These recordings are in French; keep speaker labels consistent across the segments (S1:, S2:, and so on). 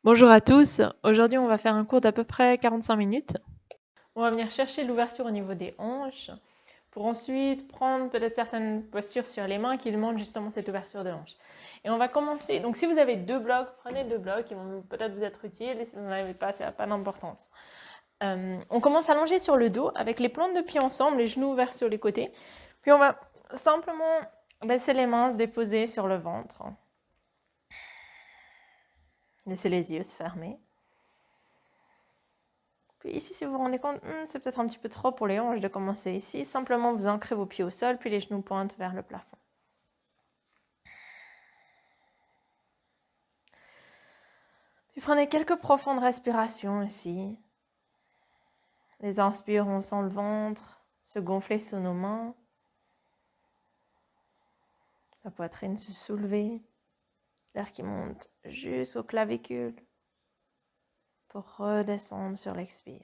S1: Bonjour à tous, aujourd'hui on va faire un cours d'à peu près 45 minutes. On va venir chercher l'ouverture au niveau des hanches pour ensuite prendre peut-être certaines postures sur les mains qui demandent justement cette ouverture de hanches. Et on va commencer, donc si vous avez 2 blocs, prenez 2 blocs, ils vont peut-être vous être utiles, et si vous n'en avez pas, ça n'a pas d'importance. On commence allongé sur le dos avec les plantes de pied ensemble, les genoux ouverts sur les côtés. Puis on va simplement laisser les mains se déposer sur le ventre. Laissez les yeux se fermer. Puis ici, si vous vous rendez compte, c'est peut-être un petit peu trop pour les hanches de commencer ici. Simplement, vous ancrez vos pieds au sol, puis les genoux pointent vers le plafond. Puis prenez quelques profondes respirations ici. Les inspires, on sent le ventre se gonfler sous nos mains. La poitrine se soulever. L'air qui monte jusqu'aux clavicules pour redescendre sur l'expire.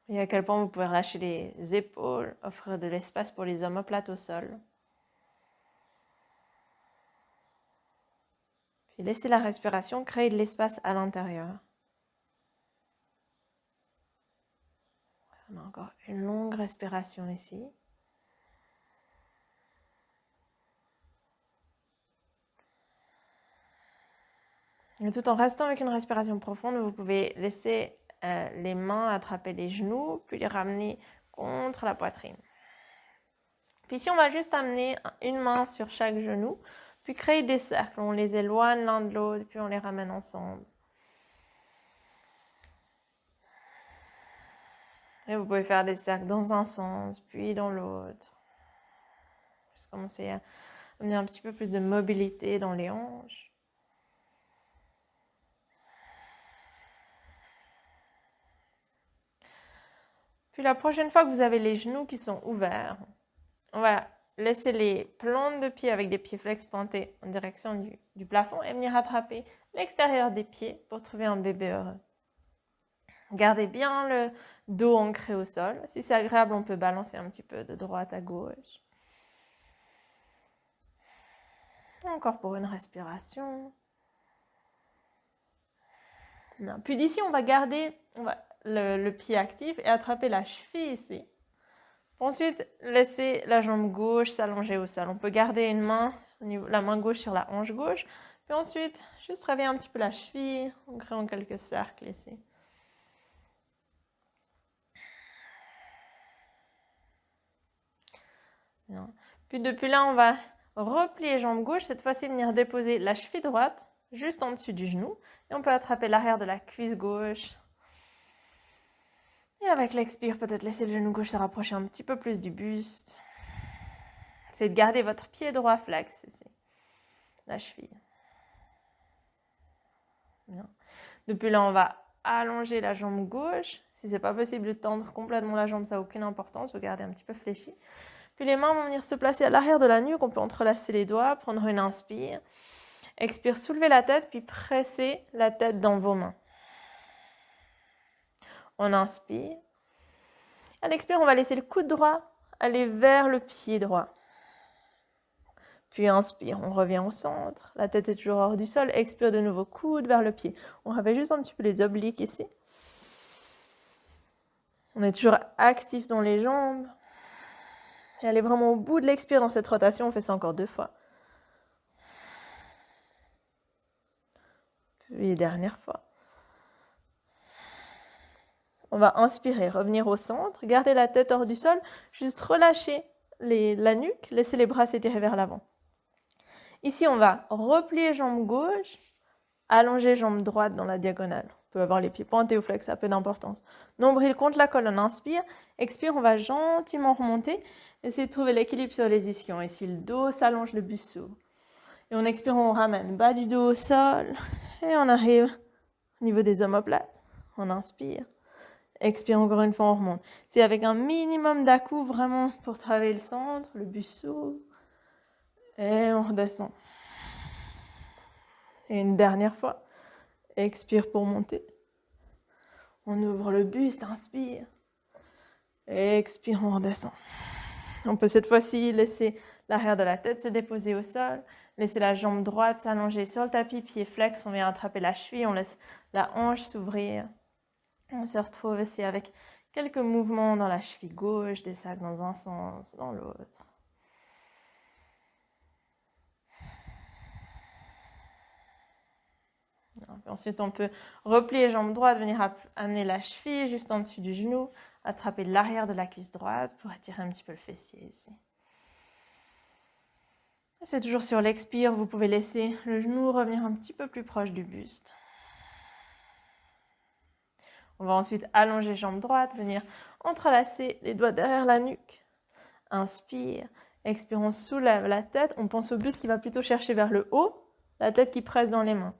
S1: Et à quel point vous pouvez relâcher les épaules, offrir de l'espace pour les omoplates au sol. Puis laissez la respiration créer de l'espace à l'intérieur. On a encore une longue respiration ici. Et tout en restant avec une respiration profonde, vous pouvez laisser les mains attraper les genoux, puis les ramener contre la poitrine. Puis ici, on va juste amener une main sur chaque genou, puis créer des cercles. On les éloigne l'un de l'autre, puis on les ramène ensemble. Et vous pouvez faire des cercles dans un sens, puis dans l'autre. Juste commencer à amener un petit peu plus de mobilité dans les hanches. Puis la prochaine fois que vous avez les genoux qui sont ouverts, on va laisser les plantes de pied avec des pieds flex pointés en direction du plafond et venir attraper l'extérieur des pieds pour trouver un bébé heureux. Gardez bien le dos ancré au sol. Si c'est agréable, on peut balancer un petit peu de droite à gauche. Encore pour une respiration. Non. Puis d'ici, on va garder le pied actif et attraper la cheville ici. Ensuite, laissez la jambe gauche s'allonger au sol. On peut garder une main, la main gauche sur la hanche gauche. Puis ensuite, juste réveiller un petit peu la cheville en créant quelques cercles ici. Bien. Puis depuis là, on va replier jambe gauche. Cette fois-ci, venir déposer la cheville droite juste en dessus du genou. Et on peut attraper l'arrière de la cuisse gauche. Et avec l'expire, peut-être laisser le genou gauche se rapprocher un petit peu plus du buste. C'est de garder votre pied droit flex ici. La cheville. Bien. Depuis là, on va allonger la jambe gauche. Si ce n'est pas possible de tendre complètement la jambe, ça n'a aucune importance. Vous gardez un petit peu fléchi. Puis les mains vont venir se placer à l'arrière de la nuque. On peut entrelacer les doigts, prendre une inspire. Expire, soulevez la tête, puis pressez la tête dans vos mains. On inspire. À l'expire, on va laisser le coude droit aller vers le pied droit. Puis inspire, on revient au centre. La tête est toujours hors du sol. Expire de nouveau, coude vers le pied. On réveille juste un petit peu les obliques ici. On est toujours actif dans les jambes. Et allez vraiment au bout de l'expire dans cette rotation. On fait ça encore 2 fois. Puis dernière fois. On va inspirer, revenir au centre. Garder la tête hors du sol. Juste relâcher la nuque. Laisser les bras s'étirer vers l'avant. Ici, on va replier jambe gauche, allonger jambe droite dans la diagonale. On peut avoir les pieds pointés ou flex, ça a peu d'importance. Nombril contre la colonne, inspire. Expire, on va gentiment remonter. Essayez de trouver l'équilibre sur les ischions. Ici, le dos s'allonge, le buste s'ouvre. Et on expire, on ramène bas du dos au sol. Et on arrive au niveau des omoplates. On inspire. Expire encore une fois, on remonte. C'est avec un minimum d'à-coups vraiment pour travailler le centre, le buste s'ouvre. Et on redescend. Et une dernière fois. Expire pour monter. On ouvre le buste, inspire. Expire, on redescend. On peut cette fois-ci laisser l'arrière de la tête se déposer au sol. Laisser la jambe droite s'allonger sur le tapis, pied flex. On vient attraper la cheville, on laisse la hanche s'ouvrir. On se retrouve ici avec quelques mouvements dans la cheville gauche, des sacs dans un sens, dans l'autre. Ensuite, on peut replier jambe droite, venir amener la cheville juste en dessus du genou, attraper l'arrière de la cuisse droite pour étirer un petit peu le fessier ici. C'est toujours sur l'expire, vous pouvez laisser le genou revenir un petit peu plus proche du buste. On va ensuite allonger jambe droite, venir entrelacer les doigts derrière la nuque. Inspire, expire, on soulève la tête, on pense au buste qui va plutôt chercher vers le haut, la tête qui presse dans les mains.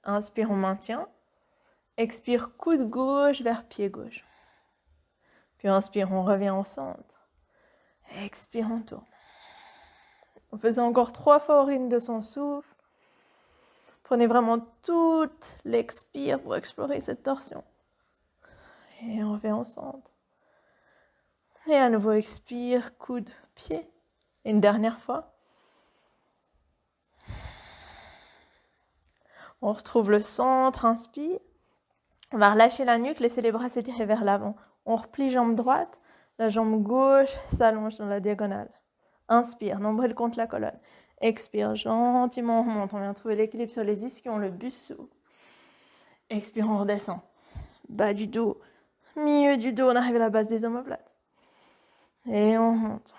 S1: Inspire, on maintient. Expire, coude gauche vers pied gauche. Puis inspire, on revient au centre. Expire, on tourne. On faisait encore 3 fois au rythme de son souffle. Prenez vraiment toute l'expire pour explorer cette torsion. Et on revient au centre. Et à nouveau, expire, coude, pied. Et une dernière fois. On retrouve le centre, inspire. On va relâcher la nuque, laisser les bras s'étirer vers l'avant. On replie jambe droite, la jambe gauche s'allonge dans la diagonale. Inspire, nombril contre la colonne. Expire, gentiment on remonte. On vient trouver l'équilibre sur les ischions, le buste s'ouvre. Expire, on redescend. Bas du dos, milieu du dos, on arrive à la base des omoplates. Et on remonte.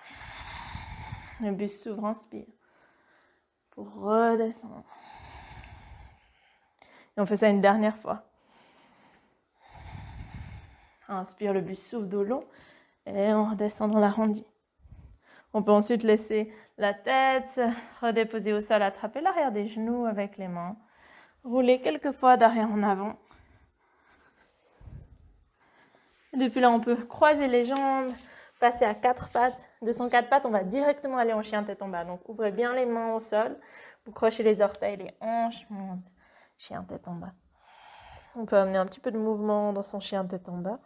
S1: Le buste s'ouvre, inspire. Pour redescendre. Et on fait ça une dernière fois. Inspire, le buste s'ouvre, dos long. Et on redescend dans l'arrondi. On peut ensuite laisser la tête se redéposer au sol, attraper l'arrière des genoux avec les mains. Rouler quelques fois d'arrière en avant. Et depuis là, on peut croiser les jambes, passer à 4 pattes. De son 4 pattes, on va directement aller en chien tête en bas. Donc ouvrez bien les mains au sol. Vous crochez les orteils, les hanches, monte. Chien tête en bas. On peut amener un petit peu de mouvement dans son chien tête en bas.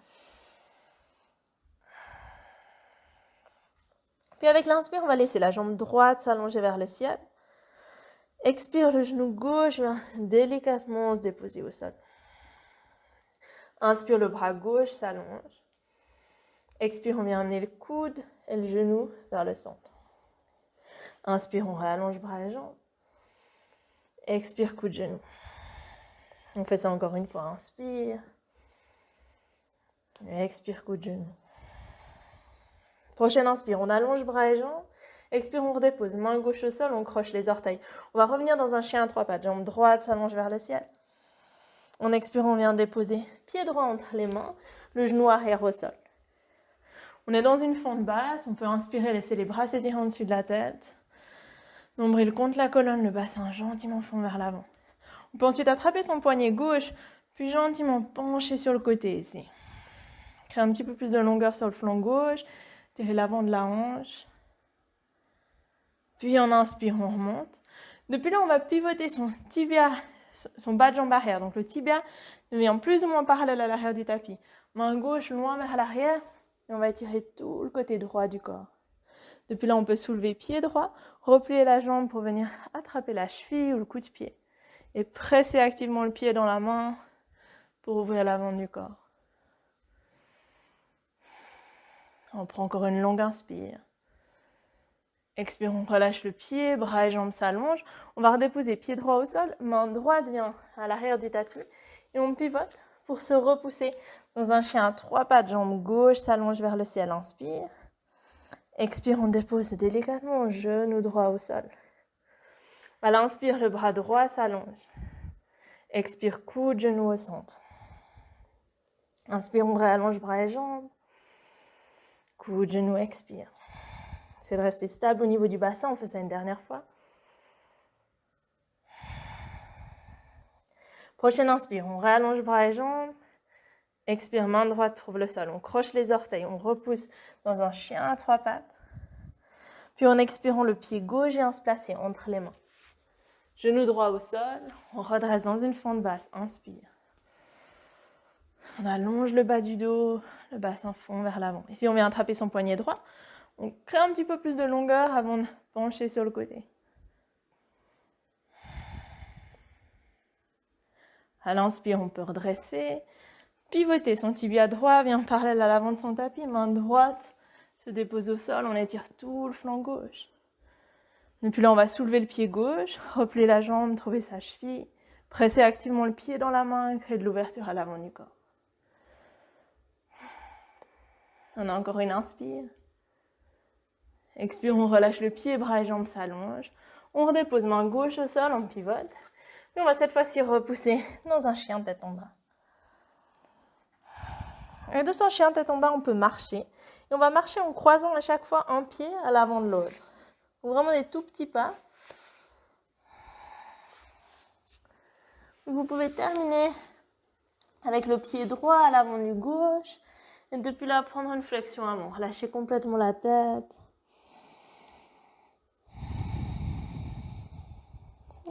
S1: Puis avec l'inspire, on va laisser la jambe droite s'allonger vers le ciel. Expire, le genou gauche vient délicatement se déposer au sol. Inspire, le bras gauche s'allonge. Expire, on vient amener le coude et le genou vers le centre. Inspire, on réallonge bras et jambes. Expire, coude, genou. On fait ça encore une fois. Inspire. Expire, coude, genou. Prochaine inspire, on allonge bras et jambes. Expire, on redépose. Main gauche au sol, on croche les orteils. On va revenir dans un chien à 3 pattes. Jambe droite s'allonge vers le ciel. En expirant, on vient déposer pied droit entre les mains, le genou arrière au sol. On est dans une fente basse. On peut inspirer, laisser les bras s'étirer en dessus de la tête. Nombril contre la colonne, le bassin gentiment fond vers l'avant. On peut ensuite attraper son poignet gauche, puis gentiment pencher sur le côté ici. Créer un petit peu plus de longueur sur le flanc gauche. Tirer l'avant de la hanche. Puis en inspirant, on remonte. Depuis là, on va pivoter son tibia, son bas de jambe arrière. Donc le tibia devient plus ou moins parallèle à l'arrière du tapis. Main gauche loin vers l'arrière. Et on va étirer tout le côté droit du corps. Depuis là, on peut soulever pied droit, replier la jambe pour venir attraper la cheville ou le coup de pied. Et presser activement le pied dans la main pour ouvrir l'avant du corps. On prend encore une longue inspire. Expire, on relâche le pied, bras et jambes s'allongent. On va redéposer pied droit au sol, main droite vient à l'arrière du tapis. Et on pivote pour se repousser dans un chien à 3 pattes. Jambe gauche s'allonge vers le ciel, inspire. Expire, on dépose délicatement, genou droit au sol. À l'inspire, le bras droit s'allonge. Expire, coude, genou au centre. Inspire, on réallonge bras et jambes. Coude, genou, expire. C'est de rester stable au niveau du bassin. On fait ça une dernière fois. Prochaine inspire, on réallonge bras et jambes. Expire, main droite trouve le sol. On croche les orteils, on repousse dans un chien à 3 pattes. Puis en expirant, le pied gauche vient se placer entre les mains. Genou droit au sol, on redresse dans une fente basse, inspire. On allonge le bas du dos, le bassin fond vers l'avant. Ici, on vient attraper son poignet droit. On crée un petit peu plus de longueur avant de pencher sur le côté. À l'inspire, on peut redresser, pivoter. Son tibia droit vient parallèle à l'avant de son tapis, main droite se dépose au sol, on étire tout le flanc gauche. Depuis là, on va soulever le pied gauche, replier la jambe, trouver sa cheville, presser activement le pied dans la main, créer de l'ouverture à l'avant du corps. On a encore une inspire. Expire, on relâche le pied, bras et jambes s'allongent. On redépose main gauche au sol, on pivote. Puis on va cette fois-ci repousser dans un chien tête en bas. Et de son chien tête en bas, on peut marcher. Et on va marcher en croisant à chaque fois un pied à l'avant de l'autre. Vraiment des tout petits pas. Vous pouvez terminer avec le pied droit à l'avant du gauche. Et depuis là, prendre une flexion avant. Relâchez complètement la tête.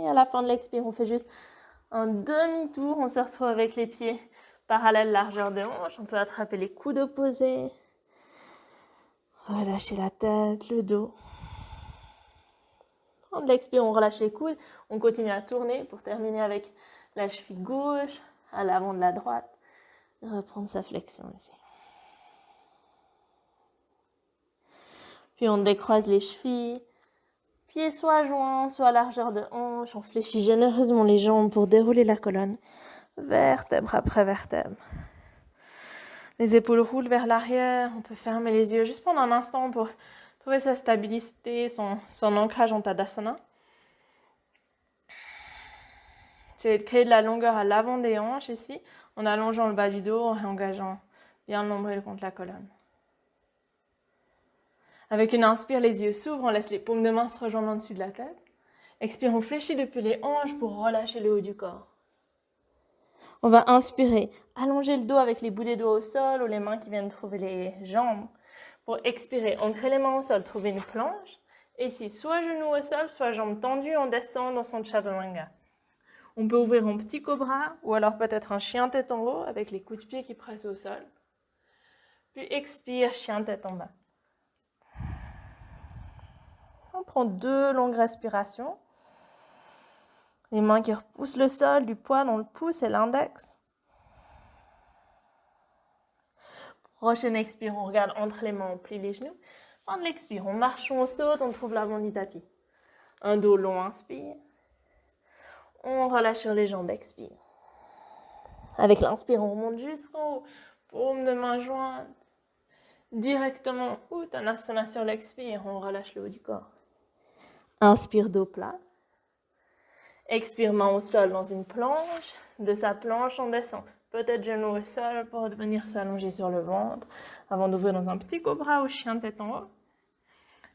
S1: Et à la fin de l'expire, on fait juste un demi-tour. On se retrouve avec les pieds parallèles, largeur de hanche. On peut attraper les coudes opposés. Relâchez la tête, le dos. Quand de l'expire, on relâche les coudes. On continue à tourner pour terminer avec la cheville gauche à l'avant de la droite. Et reprendre sa flexion ici. Puis on décroise les chevilles. Pieds soit joints, soit largeur de hanche. On fléchit généreusement les jambes pour dérouler la colonne. Vertèbre après vertèbre. Les épaules roulent vers l'arrière. On peut fermer les yeux juste pendant un instant pour trouver sa stabilité, son ancrage en Tadasana. Essayez de créer de la longueur à l'avant des hanches ici, en allongeant le bas du dos, en réengageant bien le nombril contre la colonne. Avec une inspire, les yeux s'ouvrent, on laisse les paumes de main se rejoindre en dessus de la tête. Expire, on fléchit depuis les hanches pour relâcher le haut du corps. On va inspirer, allonger le dos avec les bouts des doigts au sol ou les mains qui viennent trouver les jambes. Pour expirer, ancrer les mains au sol, trouver une planche. Et ici, soit genoux au sol, soit jambes tendues, on descend dans son chaturanga. On peut ouvrir un petit cobra ou alors peut-être un chien tête en haut avec les coups de pied qui pressent au sol. Puis expire, chien tête en bas. On prend 2 longues respirations. Les mains qui repoussent le sol, du poids dans le pouce et l'index. Prochaine expire, on regarde entre les mains, on plie les genoux. Fin de l'expire, on marche, on saute, on trouve l'avant du tapis. Un dos long, inspire. On relâche sur les jambes, expire. Avec l'inspire, on remonte jusqu'en haut. Paume de main jointe. Directement Uttanasana sur l'expire, on relâche le haut du corps. Inspire, dos plat. Expire, main au sol dans une planche. De sa planche, on descend. Peut-être genou au sol pour venir s'allonger sur le ventre. Avant d'ouvrir dans un petit cobra ou chien tête en haut.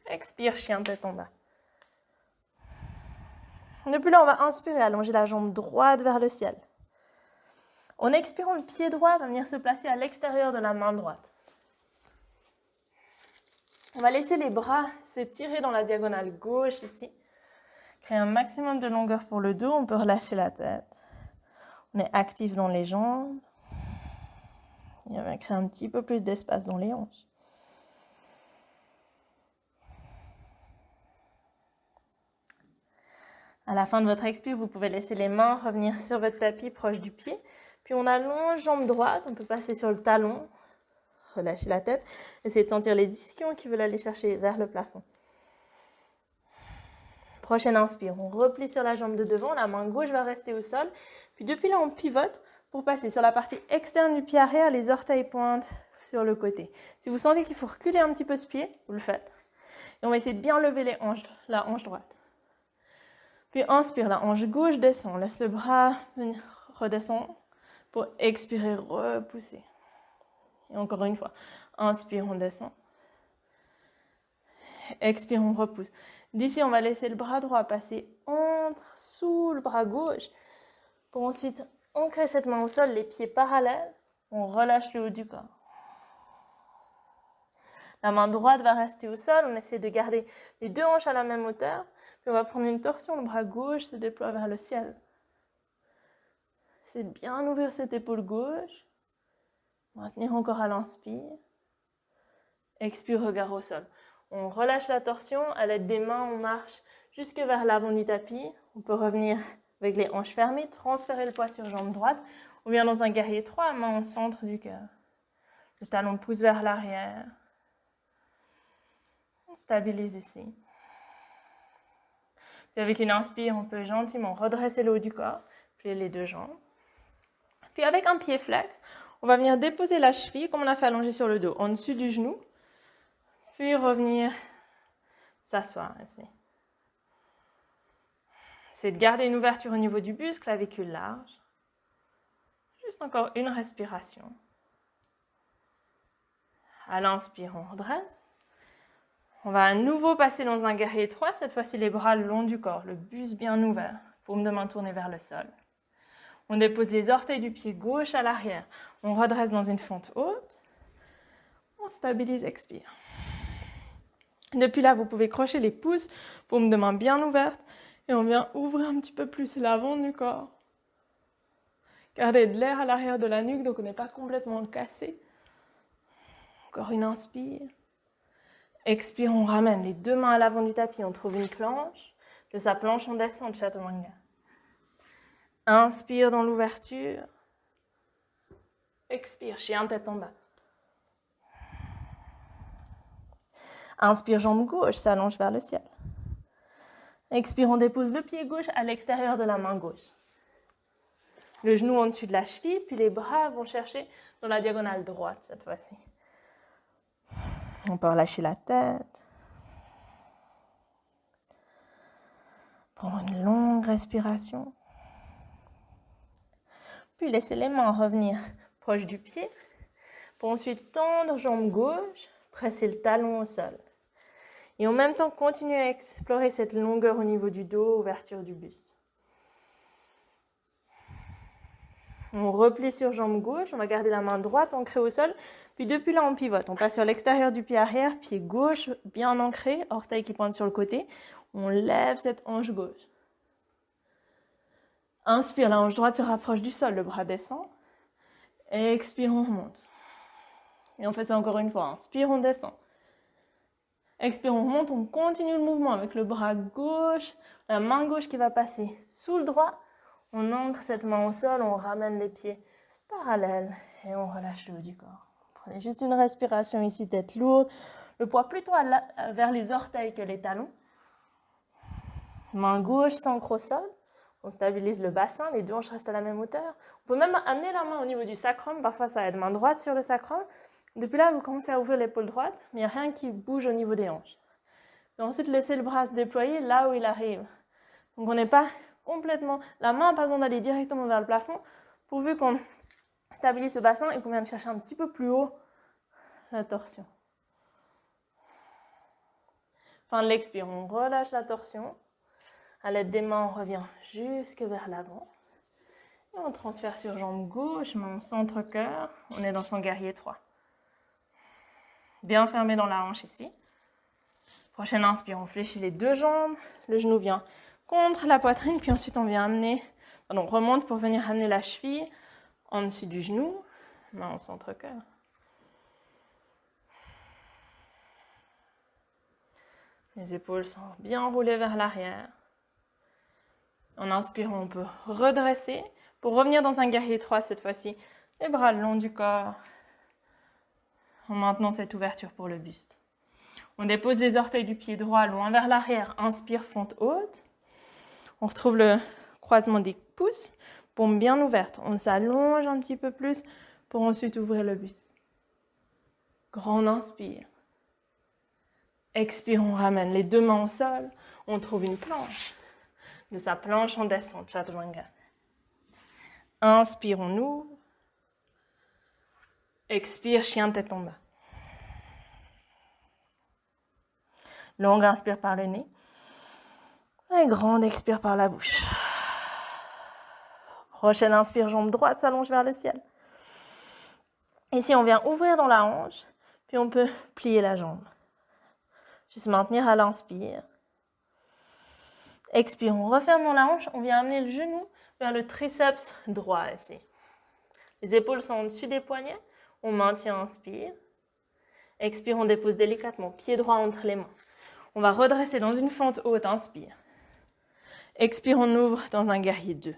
S1: Expire, chien tête en bas. Depuis là, on va inspirer, allonger la jambe droite vers le ciel. En expirant, le pied droit va venir se placer à l'extérieur de la main droite. On va laisser les bras s'étirer dans la diagonale gauche ici. Créer un maximum de longueur pour le dos. On peut relâcher la tête. On est actif dans les jambes. Et on va créer un petit peu plus d'espace dans les hanches. À la fin de votre expire, vous pouvez laisser les mains revenir sur votre tapis proche du pied. Puis on allonge jambe droite. On peut passer sur le talon. Relâchez la tête. Essayez de sentir les ischions qui veulent aller chercher vers le plafond. Prochaine inspire, on replie sur la jambe de devant, la main gauche va rester au sol. Puis depuis là, on pivote pour passer sur la partie externe du pied arrière, les orteils pointent sur le côté. Si vous sentez qu'il faut reculer un petit peu ce pied, vous le faites. Et on va essayer de bien lever les hanches, la hanche droite. Puis inspire, la hanche gauche descend, laisse le bras venir redescendre pour expirer, repousser. Et encore une fois, inspire, on descend. Expire, on repousse. D'ici, on va laisser le bras droit passer sous le bras gauche pour ensuite ancrer cette main au sol, les pieds parallèles. On relâche le haut du corps. La main droite va rester au sol. On essaie de garder les 2 hanches à la même hauteur. Puis on va prendre une torsion, le bras gauche se déploie vers le ciel. C'est de bien ouvrir cette épaule gauche. Maintenir encore à l'inspire. Expire, regard au sol. On relâche la torsion, à l'aide des mains, on marche jusque vers l'avant du tapis. On peut revenir avec les hanches fermées, transférer le poids sur jambe droite. On vient dans un guerrier 3, main au centre du cœur. Le talon pousse vers l'arrière. On stabilise ici. Puis avec une inspire, on peut gentiment redresser le haut du corps, plier les deux jambes. Puis avec un pied flex, on va venir déposer la cheville comme on a fait allonger sur le dos, en dessus du genou. Puis revenir s'asseoir ici. C'est de garder une ouverture au niveau du buste, clavicule large. Juste encore une respiration. À l'inspire, on redresse. On va à nouveau passer dans un guerrier 3, cette fois-ci les bras le long du corps, le buste bien ouvert, paume de main tournée vers le sol. On dépose les orteils du pied gauche à l'arrière. On redresse dans une fente haute. On stabilise, expire. Depuis là, vous pouvez crocher les pouces, paume de main bien ouverte. Et on vient ouvrir un petit peu plus l'avant du corps. Gardez de l'air à l'arrière de la nuque, donc on n'est pas complètement cassé. Encore une inspire. Expire, on ramène les deux mains à l'avant du tapis, on trouve une planche. De sa planche, on descend, chaturanga. Inspire dans l'ouverture. Expire, chien tête en bas. Inspire, jambe gauche, s'allonge vers le ciel. Expire, on dépose le pied gauche à l'extérieur de la main gauche. Le genou en dessus de la cheville, puis les bras vont chercher dans la diagonale droite cette fois-ci. On peut relâcher la tête. Prendre une longue respiration. Puis laisser les mains revenir proche du pied. Pour ensuite tendre jambe gauche, presser le talon au sol. Et en même temps, continuer à explorer cette longueur au niveau du dos, ouverture du buste. On replie sur jambe gauche, on va garder la main droite ancrée au sol, puis depuis là on pivote. On passe sur l'extérieur du pied arrière, pied gauche bien ancré, orteil qui pointe sur le côté. On lève cette hanche gauche. Inspire, la hanche droite se rapproche du sol, le bras descend. Expire, on remonte. Et on fait ça encore une fois. Inspire, on descend. Expire, on remonte, on continue le mouvement avec le bras gauche, la main gauche qui va passer sous le droit. On ancre cette main au sol, on ramène les pieds parallèles et on relâche le haut du corps. Prenez juste une respiration ici, tête lourde. Le poids plutôt vers les orteils que les talons. Main gauche s'ancre au sol. On stabilise le bassin, les deux hanches restent à la même hauteur. On peut même amener la main au niveau du sacrum. Parfois, ça aide. Main droite sur le sacrum. Depuis là, vous commencez à ouvrir l'épaule droite, mais il n'y a rien qui bouge au niveau des hanches. Et ensuite, laissez le bras se déployer là où il arrive. Donc, on n'est pas complètement... La main n'a pas besoin d'aller directement vers le plafond, pourvu qu'on stabilise ce bassin et qu'on vienne chercher un petit peu plus haut la torsion. Fin de l'expire, on relâche la torsion. À l'aide des mains, on revient jusque vers l'avant. Et on transfère sur jambe gauche, main au centre-cœur. On est dans son guerrier 3. Bien fermé dans la hanche ici. Prochaine inspire, on fléchit les deux jambes. Le genou vient contre la poitrine, puis ensuite on vient remonte pour venir amener la cheville en dessus du genou. Main au centre-cœur. Les épaules sont bien roulées vers l'arrière. En inspirant, on peut redresser pour revenir dans un guerrier 3 cette fois-ci. Les bras le long du corps. En maintenant cette ouverture pour le buste. On dépose les orteils du pied droit loin vers l'arrière. Inspire, fente haute. On retrouve le croisement des pouces. Paume bien ouverte. On s'allonge un petit peu plus pour ensuite ouvrir le buste. Grande inspire. Expire, on ramène les deux mains au sol. On trouve une planche. De sa planche, on descend, chaturanga. Inspire, on ouvre. Expire, chien tête en bas. Longue inspire par le nez. Et grande expire par la bouche. Prochaine inspire, jambe droite s'allonge vers le ciel. Ici, on vient ouvrir dans la hanche, puis on peut plier la jambe. Juste maintenir à l'inspire. Expire, on referme dans la hanche, on vient amener le genou vers le triceps droit ici. Les épaules sont au-dessus des poignets, on maintient, inspire. Expire, on dépose délicatement, pied droit entre les mains. On va redresser dans une fente haute, inspire. Expire, on ouvre dans un guerrier 2.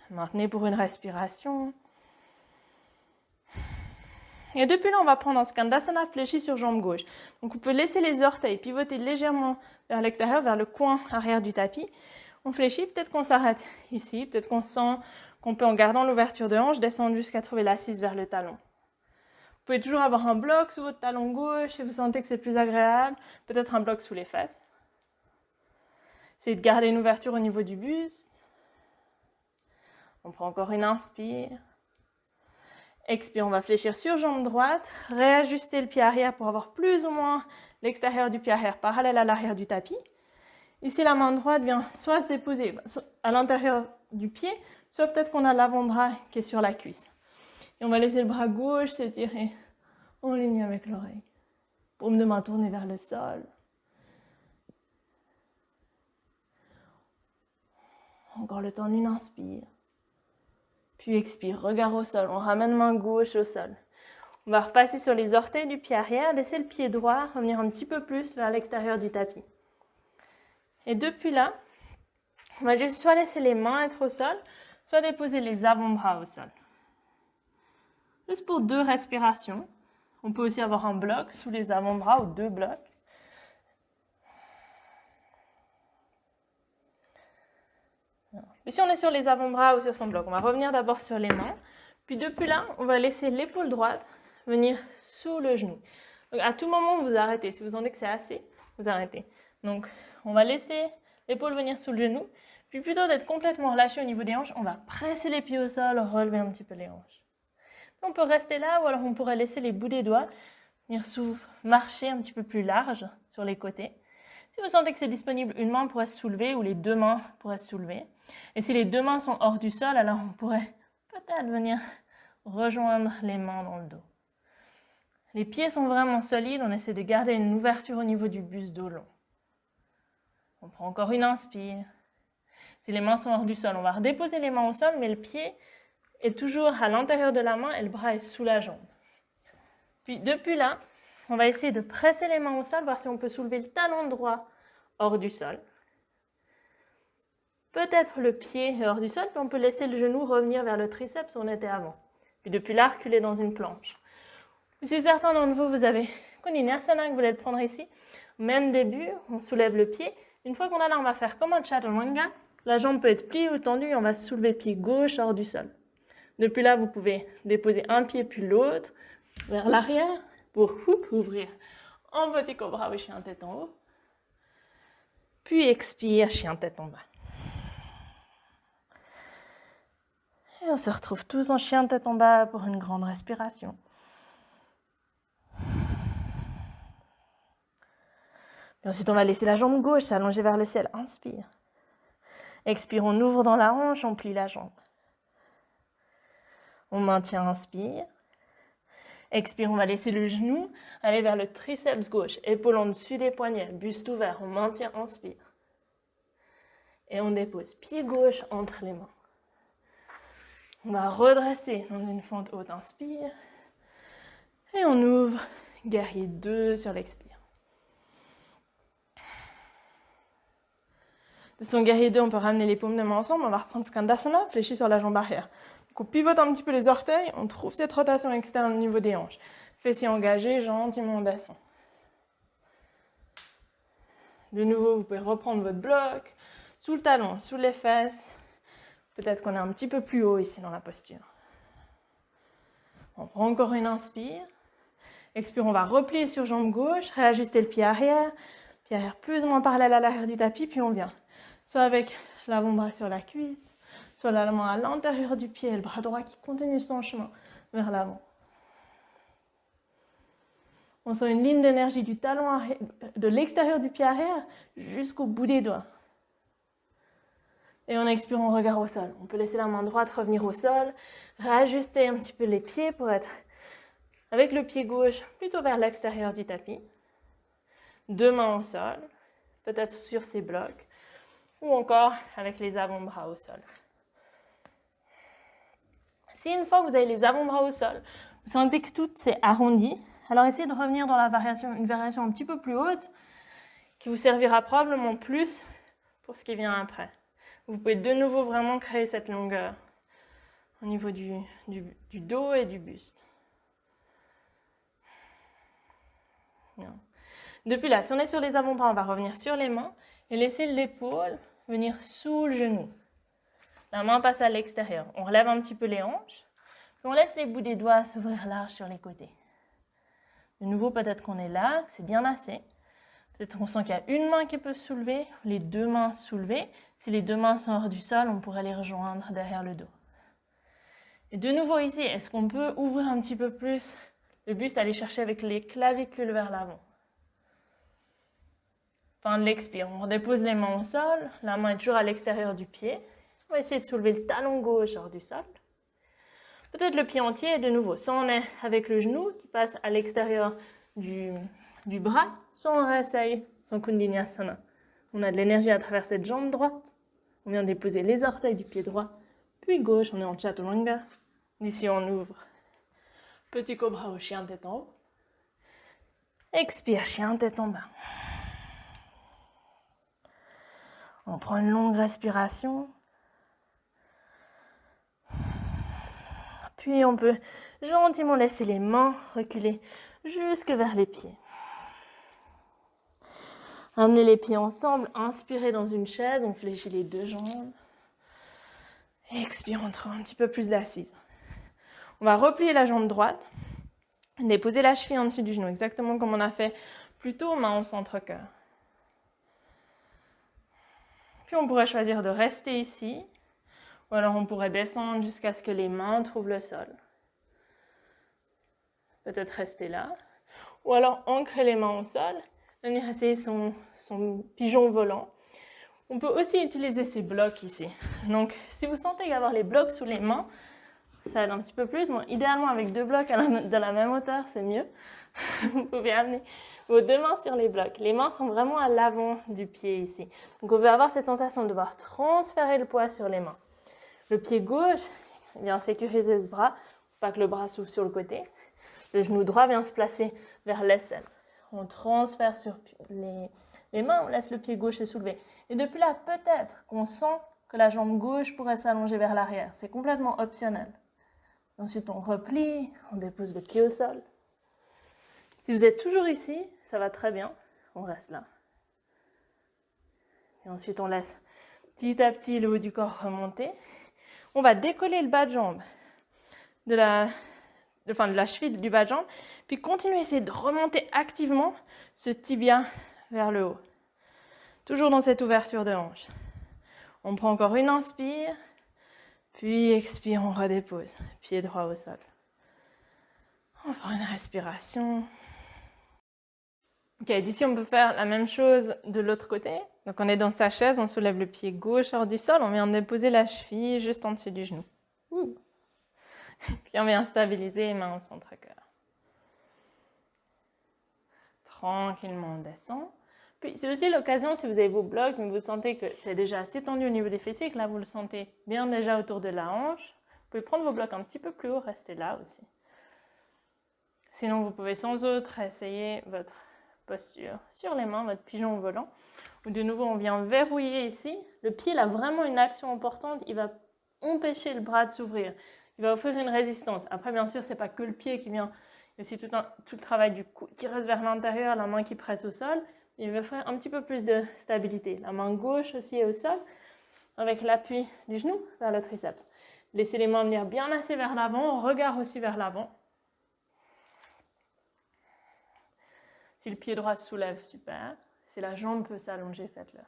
S1: Maintenez pour une respiration. Et depuis là, on va prendre un Skandasana fléchi sur jambe gauche. Donc on peut laisser les orteils pivoter légèrement vers l'extérieur, vers le coin arrière du tapis. On fléchit, peut-être qu'on s'arrête ici, peut-être qu'on sent qu'on peut, en gardant l'ouverture de hanche, descendre jusqu'à trouver l'assise vers le talon. Vous pouvez toujours avoir un bloc sous votre talon gauche si vous sentez que c'est plus agréable, peut-être un bloc sous les fesses. Essayez de garder une ouverture au niveau du buste. On prend encore une inspire. Expire, on va fléchir sur jambe droite, réajuster le pied arrière pour avoir plus ou moins l'extérieur du pied arrière parallèle à l'arrière du tapis. Ici, la main droite vient soit se déposer à l'intérieur du pied, soit peut-être qu'on a l'avant-bras qui est sur la cuisse. Et on va laisser le bras gauche s'étirer en ligne avec l'oreille. Paume de main tournée vers le sol. Encore le temps d'une inspire. Puis expire, regard au sol, on ramène main gauche au sol. On va repasser sur les orteils du pied arrière, laisser le pied droit revenir un petit peu plus vers l'extérieur du tapis. Et depuis là, on va juste soit laisser les mains être au sol, soit déposer les avant-bras au sol. Juste pour 2 respirations. On peut aussi avoir un bloc sous les avant-bras ou 2 blocs. Mais si on est sur les avant-bras ou sur son bloc, on va revenir d'abord sur les mains. Puis depuis là, on va laisser l'épaule droite venir sous le genou. Donc à tout moment, vous arrêtez. Si vous sentez que c'est assez, vous arrêtez. Donc on va laisser l'épaule venir sous le genou. Puis plutôt d'être complètement relâché au niveau des hanches, on va presser les pieds au sol, relever un petit peu les hanches. On peut rester là ou alors on pourrait laisser les bouts des doigts venir marcher un petit peu plus large sur les côtés. Si vous sentez que c'est disponible, une main pourrait se soulever ou les 2 mains pourraient se soulever. Et si les 2 mains sont hors du sol, alors on pourrait peut-être venir rejoindre les mains dans le dos. Les pieds sont vraiment solides, on essaie de garder une ouverture au niveau du buste dos long. On prend encore une inspire. Si les mains sont hors du sol, on va redéposer les mains au sol, mais le pied est toujours à l'intérieur de la main et le bras est sous la jambe. Puis depuis là, on va essayer de presser les mains au sol, voir si on peut soulever le talon droit hors du sol. Peut-être le pied est hors du sol, puis on peut laisser le genou revenir vers le triceps où on était avant. Puis depuis là, reculer dans une planche. Si certains d'entre vous, vous avez Kondinyasana, que vous voulez le prendre ici, même début, on soulève le pied. Une fois qu'on a là, on va faire comme un chaturanga. La jambe peut être pliée ou tendue et on va soulever le pied gauche hors du sol. Depuis là, vous pouvez déposer un pied puis l'autre vers l'arrière pour ouvrir en petit cobra ou chien tête en haut. Puis expire, chien tête en bas. Et on se retrouve tous en chien tête en bas pour une grande respiration. Puis ensuite, on va laisser la jambe gauche s'allonger vers le ciel. Inspire. Expire, on ouvre dans la hanche, on plie la jambe. On maintient, inspire. Expire, on va laisser le genou aller vers le triceps gauche, épaule en dessus des poignets, buste ouvert, on maintient, inspire. Et on dépose pied gauche entre les mains. On va redresser dans une fente haute, inspire. Et on ouvre, guerrier 2 sur l'expire. De son guerrier 2, on peut ramener les paumes de main ensemble, on va reprendre Skandasana, fléchi sur la jambe arrière. Donc on pivote un petit peu les orteils, on trouve cette rotation externe au niveau des hanches. Fessiers engagés, gentiment on descend. De nouveau, vous pouvez reprendre votre bloc, sous le talon, sous les fesses. Peut-être qu'on est un petit peu plus haut ici dans la posture. On prend encore une inspire. Expire, on va replier sur jambe gauche, réajuster le pied arrière plus ou moins parallèle à l'arrière du tapis, puis on vient. Soit avec l'avant-bras sur la cuisse, soit la main à l'intérieur du pied, le bras droit qui continue son chemin vers l'avant. On sent une ligne d'énergie du talon arrière, de l'extérieur du pied arrière jusqu'au bout des doigts. Et on expire, on regarde au sol. On peut laisser la main droite revenir au sol, réajuster un petit peu les pieds pour être avec le pied gauche plutôt vers l'extérieur du tapis. 2 mains au sol. peut-être sur ces blocs, ou encore avec les avant-bras au sol. Si une fois que vous avez les avant-bras au sol, vous sentez que tout s'est arrondi, alors essayez de revenir dans une variation un petit peu plus haute, qui vous servira probablement plus pour ce qui vient après. Vous pouvez de nouveau vraiment créer cette longueur au niveau du dos et du buste. Bien. Depuis là, si on est sur les avant-bras, on va revenir sur les mains et laisser l'épaule venir sous le genou. La main passe à l'extérieur. On relève un petit peu les hanches, puis on laisse les bouts des doigts s'ouvrir large sur les côtés. De nouveau, peut-être qu'on est là, que c'est bien assez. Peut-être qu'on sent qu'il y a une main qui peut se soulever, les deux mains soulevées. Si les deux mains sont hors du sol, on pourrait les rejoindre derrière le dos. Et de nouveau ici, est-ce qu'on peut ouvrir un petit peu plus le buste, aller chercher avec les clavicules vers l'avant? Fin de l'expire, on redépose les mains au sol, la main est toujours à l'extérieur du pied. On va essayer de soulever le talon gauche hors du sol. Peut-être le pied entier, de nouveau, soit on est avec le genou qui passe à l'extérieur du bras, soit on réessaye son Kundiniyasana. On a de l'énergie à travers cette jambe droite. On vient déposer les orteils du pied droit, puis gauche, on est en Chaturanga. Ici, on ouvre. Petit cobra au chien tête en haut. Expire, chien tête en bas. On prend une longue respiration. Puis on peut gentiment laisser les mains reculer jusque vers les pieds. Amenez les pieds ensemble, inspirez dans une chaise, on fléchit les deux jambes. Expire, on trouve un petit peu plus d'assise. On va replier la jambe droite, déposer la cheville en dessus du genou, exactement comme on a fait plus tôt, main au centre-cœur. Puis on pourrait choisir de rester ici, ou alors on pourrait descendre jusqu'à ce que les mains trouvent le sol. Peut-être rester là, ou alors ancrer les mains au sol, venir essayer son pigeon volant. On peut aussi utiliser ces blocs ici. Donc, si vous sentez avoir les blocs sous les mains, ça aide un petit peu plus. Bon, idéalement, avec deux blocs de la même hauteur, c'est mieux. Vous pouvez amener vos deux mains sur les blocs. Les mains sont vraiment à l'avant du pied ici. Donc, on peut avoir cette sensation de devoir transférer le poids sur les mains. Le pied gauche vient sécuriser ce bras, pas que le bras s'ouvre sur le côté. Le genou droit vient se placer vers l'aisselle. On transfère sur les mains, on laisse le pied gauche se soulever. Et depuis là, peut-être qu'on sent que la jambe gauche pourrait s'allonger vers l'arrière. C'est complètement optionnel. Ensuite, on replie, on dépose le pied au sol. Si vous êtes toujours ici, ça va très bien. On reste là. Et ensuite, on laisse petit à petit le haut du corps remonter. On va décoller le bas de jambe de la cheville du bas de jambe, puis continuer à essayer de remonter activement ce tibia vers le haut. Toujours dans cette ouverture de hanche. On prend encore une inspire, puis expire, on redépose. Pied droit au sol. On prend une respiration. Ok, d'ici on peut faire la même chose de l'autre côté. Donc on est dans sa chaise, on soulève le pied gauche hors du sol, on vient déposer la cheville juste en dessus du genou. Puis on vient stabiliser les mains au centre-cœur. Tranquillement on descend. Puis c'est aussi l'occasion, si vous avez vos blocs, mais vous sentez que c'est déjà assez tendu au niveau des fessiers, que là vous le sentez bien déjà autour de la hanche, vous pouvez prendre vos blocs un petit peu plus haut, rester là aussi. Sinon vous pouvez sans autre essayer votre posture sur les mains, votre pigeon volant. Ou de nouveau on vient verrouiller ici. Le pied il a vraiment une action importante, il va empêcher le bras de s'ouvrir. Il va offrir une résistance. Après bien sûr c'est pas que le pied qui vient, il y a aussi tout le travail du cou qui reste vers l'intérieur, la main qui presse au sol. Il va faire un petit peu plus de stabilité. La main gauche aussi est au sol, avec l'appui du genou vers le triceps. Laissez les mains venir bien assez vers l'avant, regard aussi vers l'avant. Si le pied droit se soulève, super. Si la jambe peut s'allonger, faites-le.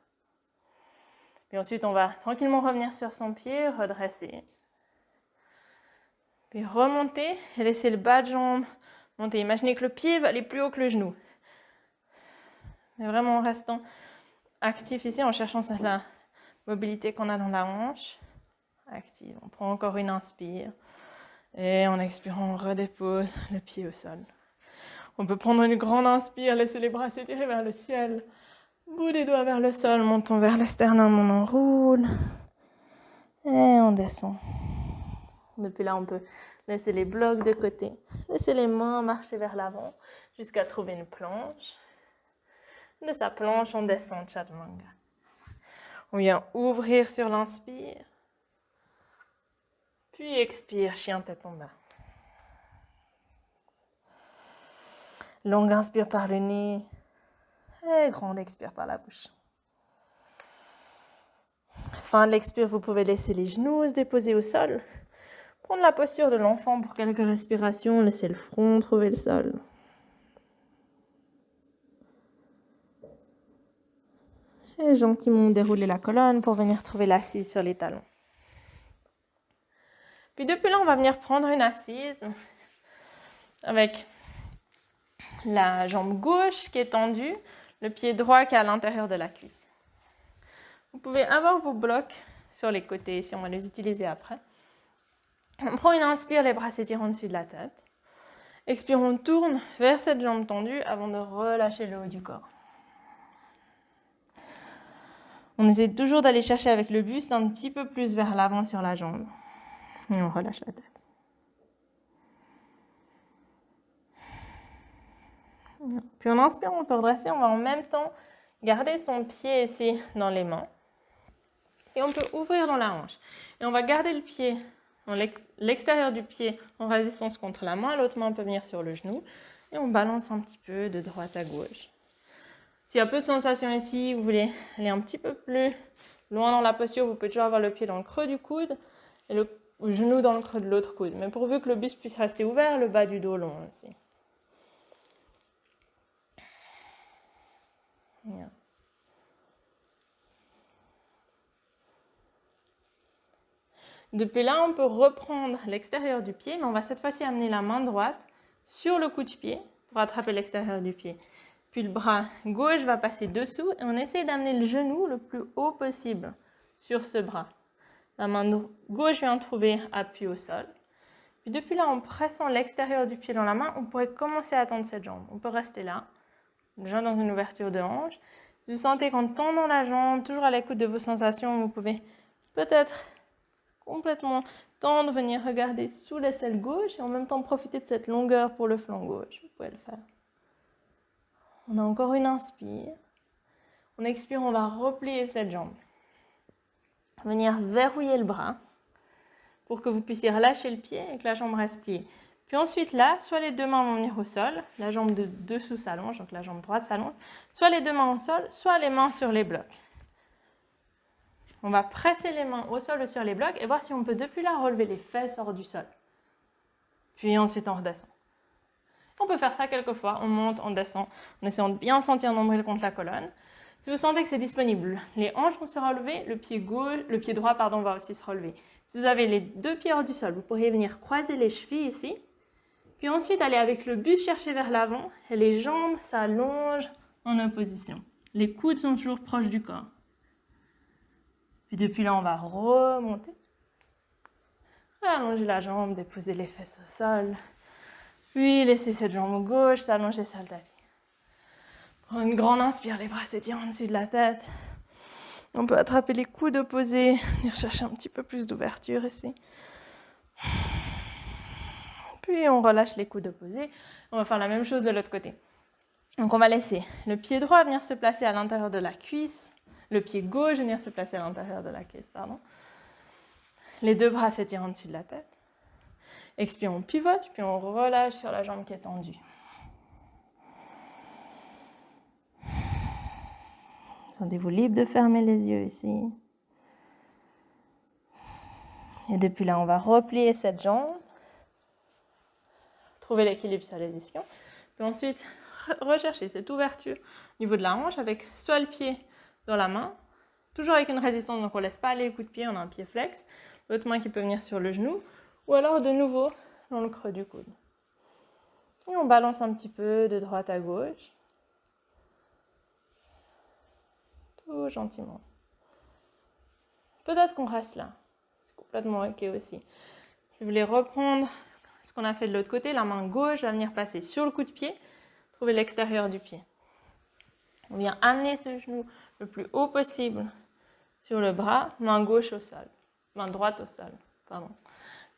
S1: Puis ensuite, on va tranquillement revenir sur son pied, redresser. Puis remonter et laisser le bas de jambe monter. Imaginez que le pied va aller plus haut que le genou. Mais vraiment en restant actif ici, en cherchant la mobilité qu'on a dans la hanche. Active. On prend encore une inspire. Et en expirant, on redépose le pied au sol. On peut prendre une grande inspire, laisser les bras s'étirer vers le ciel. Bout des doigts vers le sol, montons vers le sternum, on enroule. Et on descend. Depuis là, on peut laisser les blocs de côté. Laisser les mains marcher vers l'avant jusqu'à trouver une planche. De sa planche, on descend Chaturanga. On vient ouvrir sur l'inspire. Puis expire, chien tête en bas. Longue inspire par le nez. Et grande expire par la bouche. Fin de l'expire, vous pouvez laisser les genoux se déposer au sol. Prendre la posture de l'enfant pour quelques respirations. Laissez le front trouver le sol. Et gentiment dérouler la colonne pour venir trouver l'assise sur les talons. Puis depuis là, on va venir prendre une assise avec la jambe gauche qui est tendue, le pied droit qui est à l'intérieur de la cuisse. Vous pouvez avoir vos blocs sur les côtés, si on va les utiliser après. On prend une inspire, les bras s'étirent en dessus de la tête. Expire, on tourne vers cette jambe tendue avant de relâcher le haut du corps. On essaie toujours d'aller chercher avec le buste un petit peu plus vers l'avant sur la jambe. Et on relâche la tête. Puis en inspirant, on peut redresser. On va en même temps garder son pied ici dans les mains. Et on peut ouvrir dans la hanche. Et on va garder le pied, l'extérieur du pied en résistance contre la main. L'autre main peut venir sur le genou. Et on balance un petit peu de droite à gauche. S'il y a peu de sensations ici, vous voulez aller un petit peu plus loin dans la posture, vous pouvez toujours avoir le pied dans le creux du coude et le genou dans le creux de l'autre coude. Mais pourvu que le buste puisse rester ouvert, le bas du dos long aussi. Bien. Depuis là, on peut reprendre l'extérieur du pied, mais on va cette fois-ci amener la main droite sur le coude-pied pour attraper l'extérieur du pied. Puis le bras gauche va passer dessous et on essaie d'amener le genou le plus haut possible sur ce bras. La main gauche vient trouver appui au sol. Puis depuis là, en pressant l'extérieur du pied dans la main, on pourrait commencer à tendre cette jambe. On peut rester là, déjà dans une ouverture de hanche. Si vous sentez qu'en tendant la jambe, toujours à l'écoute de vos sensations, vous pouvez peut-être complètement tendre, venir regarder sous l'aisselle gauche et en même temps profiter de cette longueur pour le flanc gauche. Vous pouvez le faire. On a encore une inspire. On expire, on va replier cette jambe. Venir verrouiller le bras pour que vous puissiez relâcher le pied et que la jambe reste pliée. Puis ensuite là, soit les deux mains vont venir au sol, la jambe de dessous s'allonge, donc la jambe droite s'allonge, soit les deux mains au sol, soit les mains sur les blocs. On va presser les mains au sol ou sur les blocs et voir si on peut depuis là relever les fesses hors du sol. Puis ensuite on redescend. On peut faire ça quelques fois, on monte, on descend, en essayant de bien sentir le nombril contre la colonne. Si vous sentez que c'est disponible, les hanches vont se relever, le pied droit va aussi se relever. Si vous avez les deux pieds hors du sol, vous pourriez venir croiser les chevilles ici, puis ensuite aller avec le buste chercher vers l'avant et les jambes s'allongent en opposition. Les coudes sont toujours proches du corps. Puis depuis là, on va remonter. Allonger la jambe, déposer les fesses au sol. Puis laisser cette jambe gauche s'allonger sur le tapis. Prends une grande inspire, les bras s'étirent en dessus de la tête. On peut attraper les coudes opposés, venir chercher un petit peu plus d'ouverture ici. Puis on relâche les coudes opposés. On va faire la même chose de l'autre côté. Donc on va laisser le pied droit venir se placer à l'intérieur de la cuisse, le pied gauche venir se placer à l'intérieur de la cuisse, Les deux bras s'étirent en dessus de la tête. Expire, on pivote, puis on relâche sur la jambe qui est tendue. Sentez-vous libre de fermer les yeux ici. Et depuis là, on va replier cette jambe. Trouver l'équilibre sur les ischions. Puis ensuite, rechercher cette ouverture au niveau de la hanche avec soit le pied dans la main, toujours avec une résistance, donc on ne laisse pas aller le coup de pied, on a un pied flex. L'autre main qui peut venir sur le genou. Ou alors de nouveau dans le creux du coude. Et on balance un petit peu de droite à gauche. Tout gentiment. Peut-être qu'on reste là. C'est complètement ok aussi. Si vous voulez reprendre ce qu'on a fait de l'autre côté, la main gauche va venir passer sur le coup de pied, trouver l'extérieur du pied. On vient amener ce genou le plus haut possible sur le bras, main gauche au sol, main droite au sol, pardon.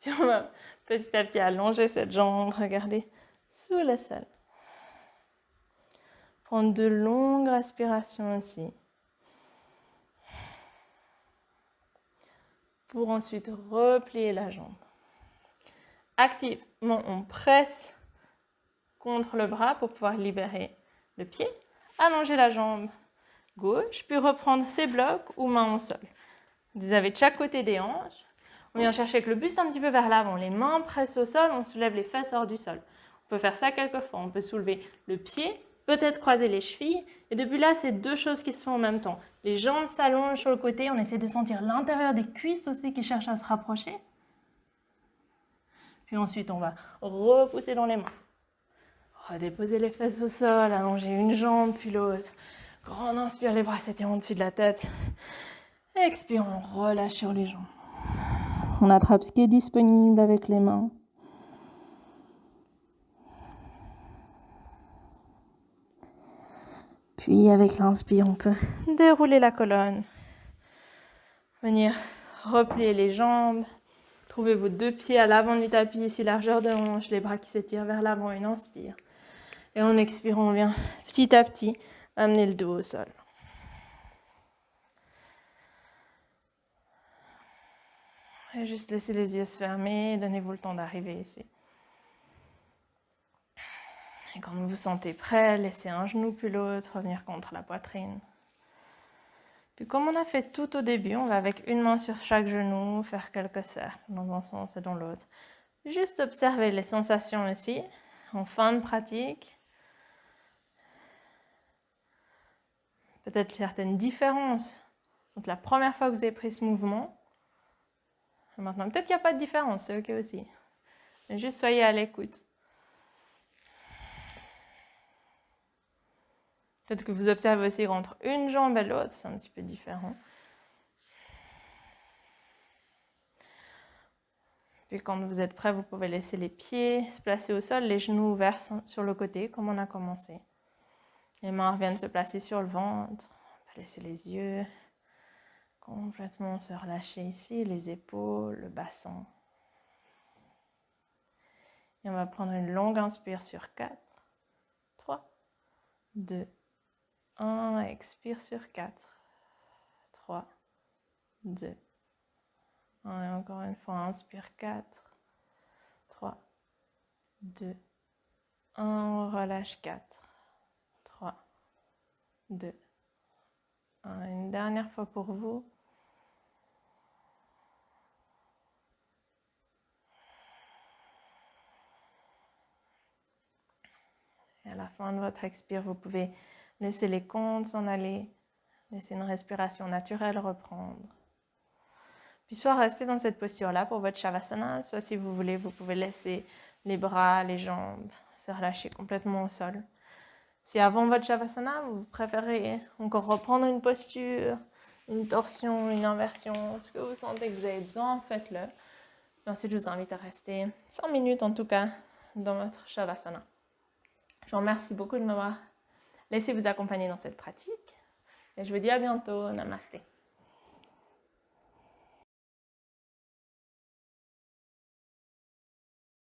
S1: Puis on va petit à petit allonger cette jambe, regardez, sous le sol. Prendre de longues respirations ici. Pour ensuite replier la jambe. Activement, on presse contre le bras pour pouvoir libérer le pied. Allonger la jambe gauche, puis reprendre ses blocs ou mains au sol. Vous avez de chaque côté des hanches. On vient chercher avec le buste un petit peu vers l'avant. Les mains pressent au sol, on soulève les fesses hors du sol. On peut faire ça quelques fois. On peut soulever le pied, peut-être croiser les chevilles. Et depuis là, c'est deux choses qui se font en même temps. Les jambes s'allongent sur le côté. On essaie de sentir l'intérieur des cuisses aussi qui cherchent à se rapprocher. Puis ensuite, on va repousser dans les mains. Redéposer les fesses au sol, allonger une jambe puis l'autre. Grande inspire, les bras s'étirent au-dessus de la tête. Expire, on relâche sur les jambes. On attrape ce qui est disponible avec les mains. Puis avec l'inspire, on peut dérouler la colonne. Venir replier les jambes. Trouvez vos deux pieds à l'avant du tapis, ici largeur de hanche, les bras qui s'étirent vers l'avant, une inspire. Et en expirant, on vient petit à petit amener le dos au sol. Et juste laissez les yeux se fermer, donnez-vous le temps d'arriver ici. Et quand vous vous sentez prêt, laissez un genou puis l'autre revenir contre la poitrine. Puis comme on a fait tout au début, on va avec une main sur chaque genou faire quelques cercles dans un sens et dans l'autre. Juste observer les sensations ici, en fin de pratique. Peut-être certaines différences entre la première fois que vous avez pris ce mouvement et maintenant. Peut-être qu'il n'y a pas de différence, c'est ok aussi. Mais juste soyez à l'écoute. Peut-être que vous observez aussi entre une jambe et l'autre, c'est un petit peu différent. Puis quand vous êtes prêt, vous pouvez laisser les pieds se placer au sol, les genoux ouverts sur le côté, comme on a commencé. Les mains reviennent se placer sur le ventre. On va laisser les yeux complètement se relâcher ici, les épaules, le bassin. Et on va prendre une longue inspire sur 4, 3, 2, 1. Expire sur 4, 3, 2, 1. Et encore une fois, inspire 4, 3, 2, 1. Relâche 4, 3, 2, 1. Une dernière fois pour vous. Et à la fin de votre expire, vous pouvez laisser les comptes s'en aller, laisser une respiration naturelle reprendre. Puis soit rester dans cette posture-là pour votre Shavasana, soit si vous voulez, vous pouvez laisser les bras, les jambes se relâcher complètement au sol. Si avant votre Shavasana, vous préférez encore reprendre une posture, une torsion, une inversion, ce que vous sentez que vous avez besoin, faites-le. Et ensuite, je vous invite à rester 5 minutes en tout cas dans votre Shavasana. Je vous remercie beaucoup de m'avoir laissé vous accompagner dans cette pratique. Et je vous dis à bientôt. Namasté.